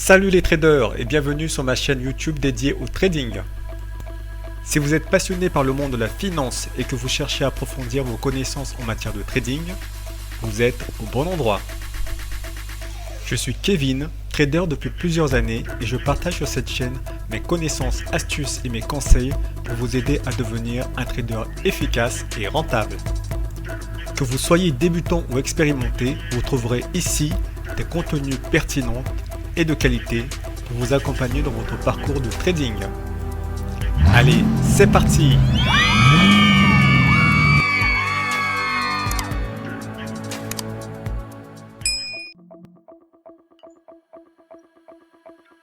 Salut les traders et bienvenue sur ma chaîne YouTube dédiée au trading. Si vous êtes passionné par le monde de la finance et que vous cherchez à approfondir vos connaissances en matière de trading, vous êtes au bon endroit. Je suis Kevin, trader depuis plusieurs années et je partage sur cette chaîne mes connaissances, astuces et mes conseils pour vous aider à devenir un trader efficace et rentable. Que vous soyez débutant ou expérimenté, vous trouverez ici des contenus pertinents et de qualité pour vous accompagner dans votre parcours de trading. Allez, c'est parti!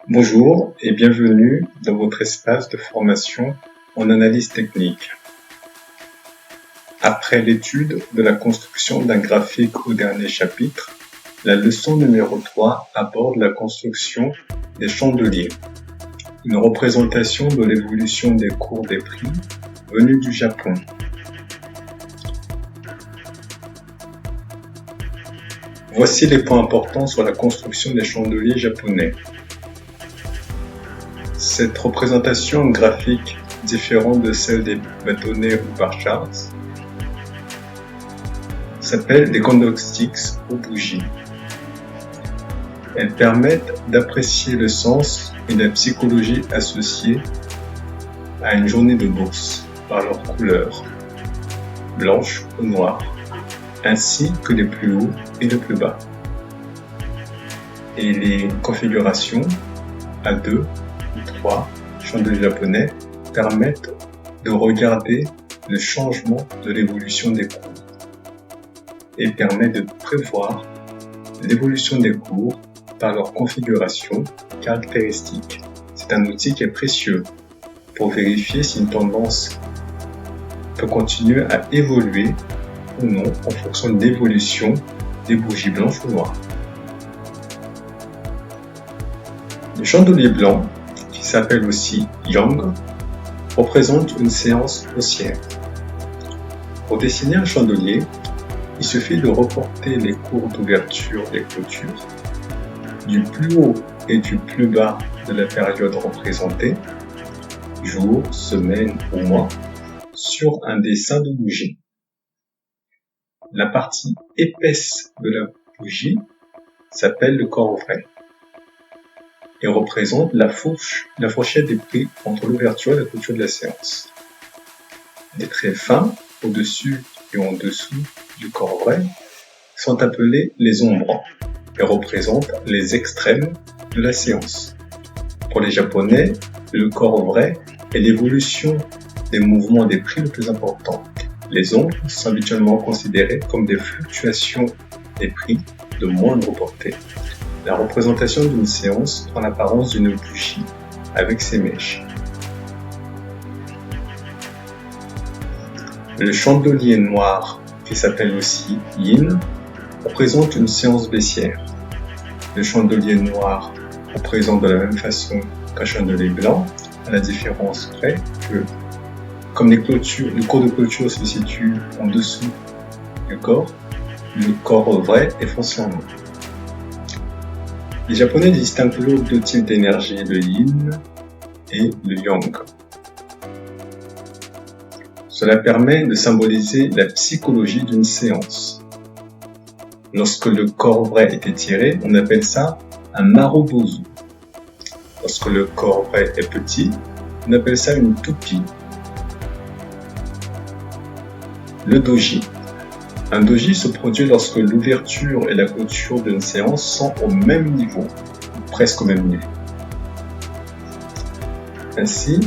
Bonjour et bienvenue dans votre espace de formation en analyse technique. Après l'étude de la construction d'un graphique au dernier chapitre, la leçon numéro 3 aborde la construction des chandeliers, une représentation de l'évolution des cours des prix venus du Japon. Voici les points importants sur la construction des chandeliers japonais. Cette représentation graphique, différente de celle des bâtonnets ou bar charts, s'appelle des candlesticks ou bougies. Elles permettent d'apprécier le sens et la psychologie associée à une journée de bourse par leur couleur, blanche ou noire, ainsi que les plus hauts et les plus bas. Et les configurations à 2 ou 3 chandeliers japonais permettent de regarder le changement de l'évolution des cours et permettent de prévoir l'évolution des cours par leur configuration caractéristique. C'est un outil qui est précieux pour vérifier si une tendance peut continuer à évoluer ou non en fonction de l'évolution des bougies blanches ou noires. Le chandelier blanc, qui s'appelle aussi Yang, représente une séance haussière. Pour dessiner un chandelier, il suffit de reporter les cours d'ouverture et clôture du plus haut et du plus bas de la période représentée, jour, semaine ou mois, sur un dessin de bougie. La partie épaisse de la bougie s'appelle le corps vrai et représente la fourchette des prix entre l'ouverture et la clôture de la séance. Les traits fins au-dessus et en dessous du corps vrai sont appelés les ombres et représentent les extrêmes de la séance. Pour les Japonais, le corps vrai est l'évolution des mouvements des prix le plus important. Les ombres sont habituellement considérées comme des fluctuations des prix de moindre portée. La représentation d'une séance prend l'apparence d'une bougie avec ses mèches. Le chandelier noir, qui s'appelle aussi Yin, représente une séance baissière. Le chandelier noir représente de la même façon qu'un chandelier blanc, à la différence près que, comme le corps de clôture se situe en dessous du corps, le corps vrai est foncé en haut. Les Japonais distinguent toujours deux types d'énergie, le Yin et le Yang. Cela permet de symboliser la psychologie d'une séance. Lorsque le corps vrai est étiré, on appelle ça un marubozu. Lorsque le corps vrai est petit, on appelle ça une toupie. Le doji. Un doji se produit lorsque l'ouverture et la clôture d'une séance sont au même niveau, ou presque au même niveau. Ainsi,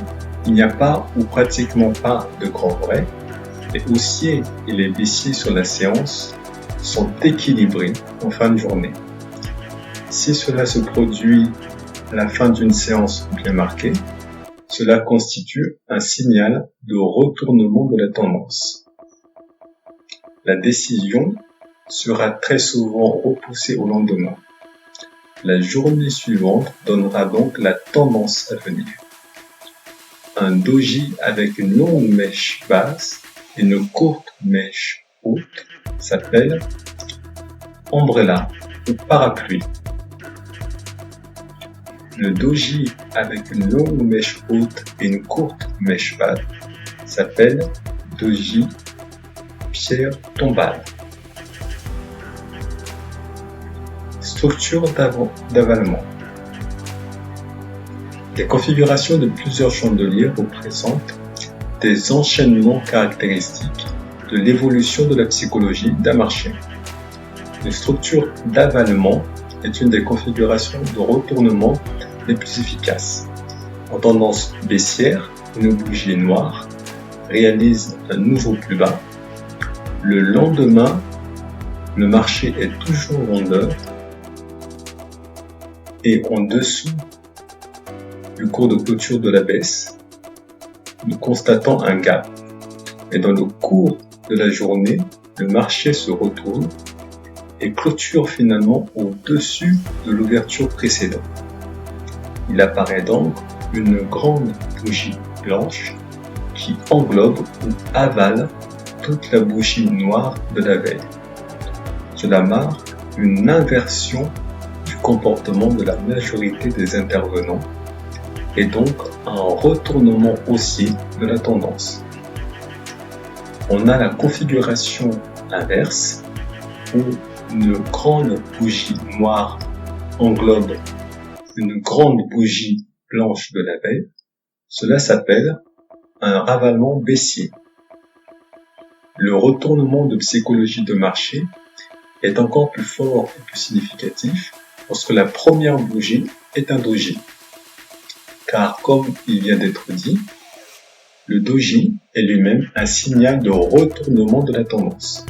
il n'y a pas ou pratiquement pas de corps vrai. Les haussiers et les baissiers sur la séance sont équilibrés en fin de journée. Si cela se produit à la fin d'une séance bien marquée, cela constitue un signal de retournement de la tendance. La décision sera très souvent repoussée au lendemain. La journée suivante donnera donc la tendance à venir. Un doji avec une longue mèche basse et une courte mèche haute s'appelle umbrella ou parapluie. le doji avec une longue mèche haute et une courte mèche basse s'appelle doji pierre tombale. Structure d'avalement. Les configurations de plusieurs chandeliers représentent des enchaînements caractéristiques de l'évolution de la psychologie d'un marché. Une structure d'avalement est une des configurations de retournement les plus efficaces. En tendance baissière, une bougie noire réalise un nouveau plus bas. Le lendemain, le marché est toujours vendeur et en dessous du cours de clôture de la baisse, nous constatons un gap. Et dans le cours de la journée, le marché se retourne et clôture finalement au-dessus de l'ouverture précédente. Il apparaît donc une grande bougie blanche qui englobe ou avale toute la bougie noire de la veille. Cela marque une inversion du comportement de la majorité des intervenants et donc un retournement haussier de la tendance. On a la configuration inverse où une grande bougie noire englobe une grande bougie blanche de la veille. Cela s'appelle un ravalement baissier. Le retournement de psychologie de marché est encore plus fort et plus significatif lorsque la première bougie est un doji. Car comme il vient d'être dit, le doji est lui-même un signal de retournement de la tendance.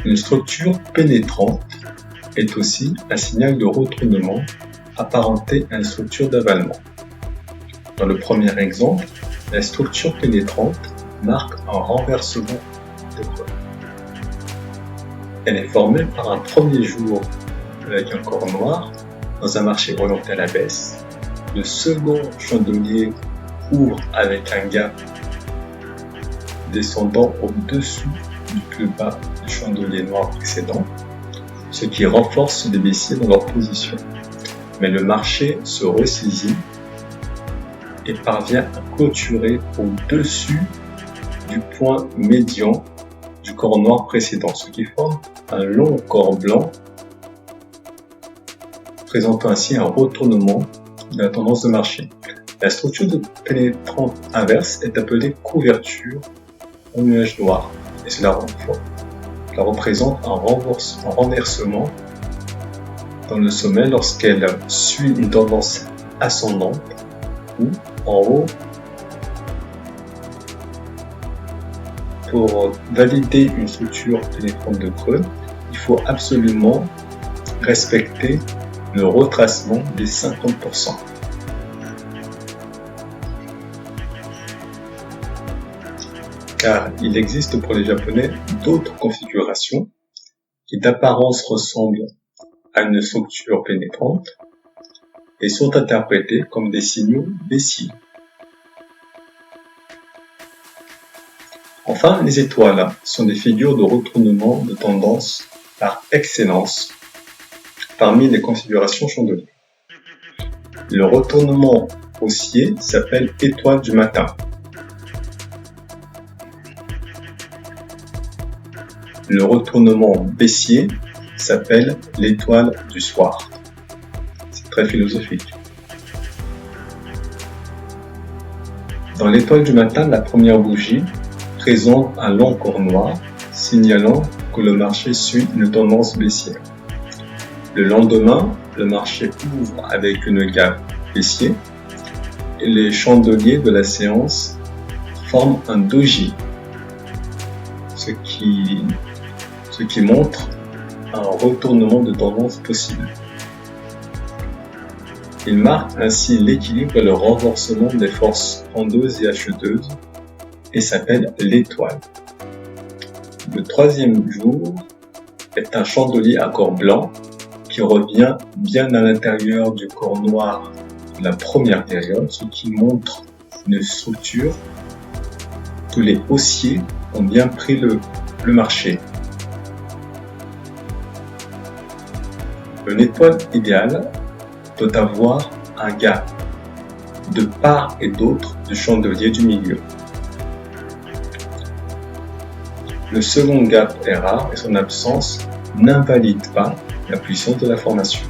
Une structure pénétrante est aussi un signal de retournement apparenté à une structure d'avalement. Dans le premier exemple, la structure pénétrante marque un renversement de creux. Elle est formée par un premier jour avec un corps noir dans un marché orienté à la baisse. Le second chandelier ouvre avec un gap descendant au-dessus du plus bas du chandelier noir précédent, ce qui renforce les baissiers dans leur position. Mais le marché se ressaisit et parvient à clôturer au-dessus du point médian du corps noir précédent, ce qui forme un long corps blanc, présentant ainsi un retournement de la tendance de marché. La structure de pénétrante inverse est appelée couverture en nuage noir, et cela représente un renversement dans le sommet lorsqu'elle suit une tendance ascendante ou en haut. Pour valider une structure pénétrante de creux, il faut absolument respecter le retracement des 50%. Car il existe pour les Japonais d'autres configurations qui d'apparence ressemblent à une structure pénétrante et sont interprétées comme des signaux baissiers. Enfin, les étoiles sont des figures de retournement de tendance par excellence parmi les configurations chandeliers. Le retournement haussier s'appelle étoile du matin. Le retournement baissier s'appelle l'étoile du soir. C'est très philosophique. Dans l'étoile du matin, la première bougie présente un long corps noir, signalant que le marché suit une tendance baissière. Le lendemain, le marché ouvre avec une gamme baissier et les chandeliers de la séance forment un doji, ce qui montre un retournement de tendance possible. Il marque ainsi l'équilibre et le renversement des forces vendeuses et acheteuses et s'appelle l'étoile. Le troisième jour est un chandelier à corps blanc qui revient bien à l'intérieur du corps noir de la première période, ce qui montre une structure que les haussiers ont bien pris le marché. Une étoile idéale doit avoir un gap de part et d'autre du chandelier du milieu. Le second gap est rare et son absence n'invalide pas la puissance de la formation.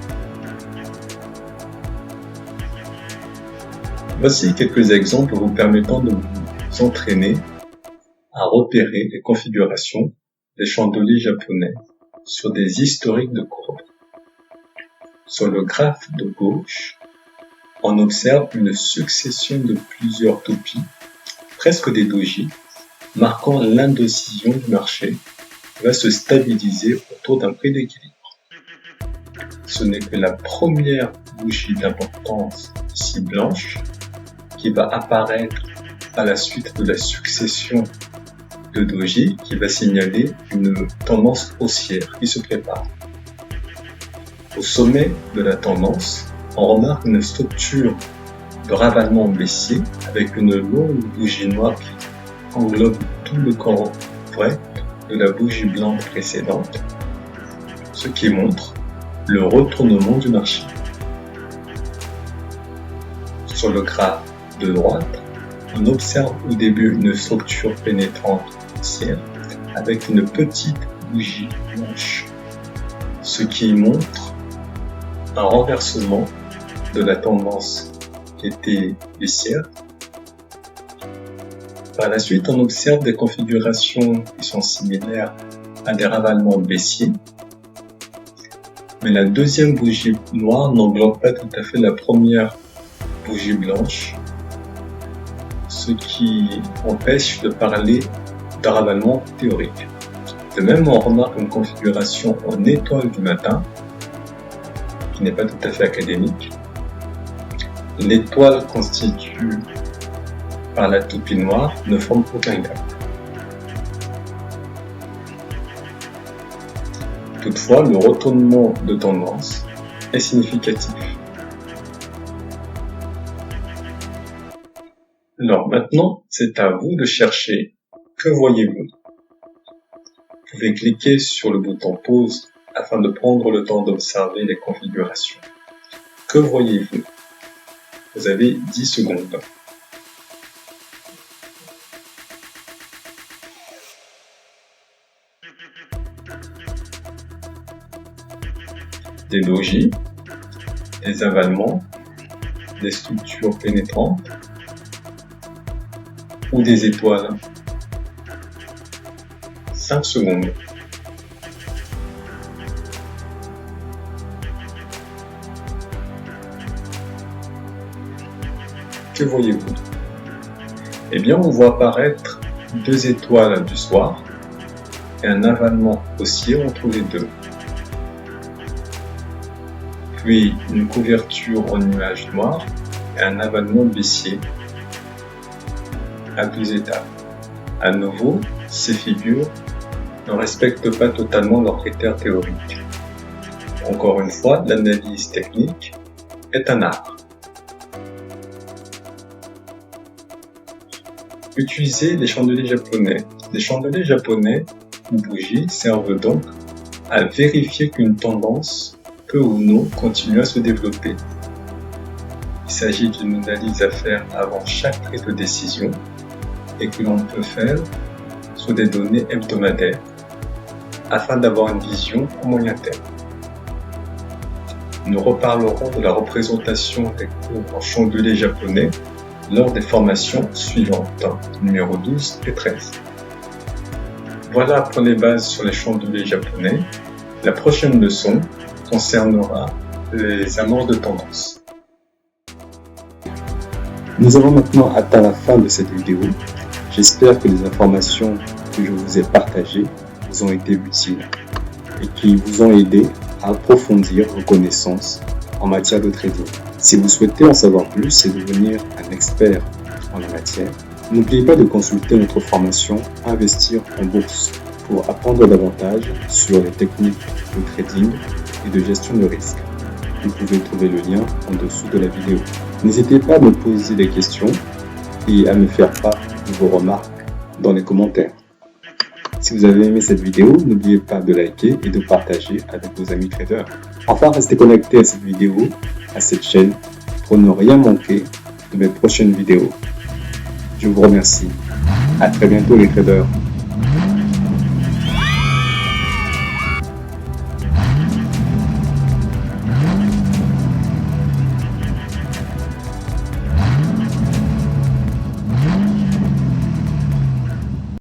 Voici quelques exemples vous permettant de vous entraîner à repérer les configurations des chandeliers japonais sur des historiques de courbes. Sur le graphe de gauche, on observe une succession de plusieurs toupies, presque des dojis, marquant l'indécision du marché qui va se stabiliser autour d'un prix d'équilibre. Ce n'est que la première bougie d'importance, ici blanche, qui va apparaître à la suite de la succession de doji qui va signaler une tendance haussière qui se prépare. Au sommet de la tendance, on remarque une structure de ravalement baissier avec une longue bougie noire qui englobe tout le corps vrai de la bougie blanche précédente, ce qui montre le retournement du marché. Sur le graphe de droite, on observe au début une structure pénétrante haussière avec une petite bougie blanche, ce qui montre un renversement de la tendance qui était baissière. Par la suite, on observe des configurations qui sont similaires à des ravalements baissiers, mais la deuxième bougie noire n'englobe pas tout à fait la première bougie blanche, ce qui empêche de parler de ravalement théorique. De même, on remarque une configuration en étoile du matin, qui n'est pas tout à fait académique. L'étoile constituée par la toupie noire ne forme aucun gap. Toutefois, le retournement de tendance est significatif. Alors maintenant, c'est à vous de chercher. Que voyez-vous? Vous pouvez cliquer sur le bouton pause afin de prendre le temps d'observer les configurations. Que voyez-vous? Vous avez 10 secondes. Des dojis, des avalements, des structures pénétrantes ou des étoiles. 5 secondes. Que voyez-vous? Eh bien, on voit apparaître 2 étoiles du soir et un avalement haussier entre les deux. Puis une couverture en nuage noir et un avalement baissier à 2 étapes. À nouveau, ces figures ne respectent pas totalement leurs critères théoriques. Encore une fois, l'analyse technique est un art. Utilisez les chandeliers japonais. Les chandeliers japonais ou bougies servent donc à vérifier qu'une tendance peut ou non continuer à se développer. Il s'agit d'une analyse à faire avant chaque prise de décision et que l'on peut faire sur des données hebdomadaires afin d'avoir une vision à moyen terme. Nous reparlerons de la représentation des courbes en chandelier japonais lors des formations suivantes, numéro 12 et 13. Voilà pour les bases sur les chandeliers japonais. La prochaine leçon concernera les amorces de tendance. Nous avons maintenant atteint la fin de cette vidéo. J'espère que les informations que je vous ai partagées vous ont été utiles et qui vous ont aidé à approfondir vos connaissances en matière de trading. Si vous souhaitez en savoir plus et devenir un expert en la matière, n'oubliez pas de consulter notre formation Investir en bourse pour apprendre davantage sur les techniques de trading et de gestion de risque. Vous pouvez trouver le lien en dessous de la vidéo. N'hésitez pas à me poser des questions et à me faire part de vos remarques dans les commentaires. Si vous avez aimé cette vidéo, n'oubliez pas de liker et de partager avec vos amis traders. Enfin, restez connectés à cette vidéo, à cette chaîne, pour ne rien manquer de mes prochaines vidéos. Je vous remercie. À très bientôt les traders.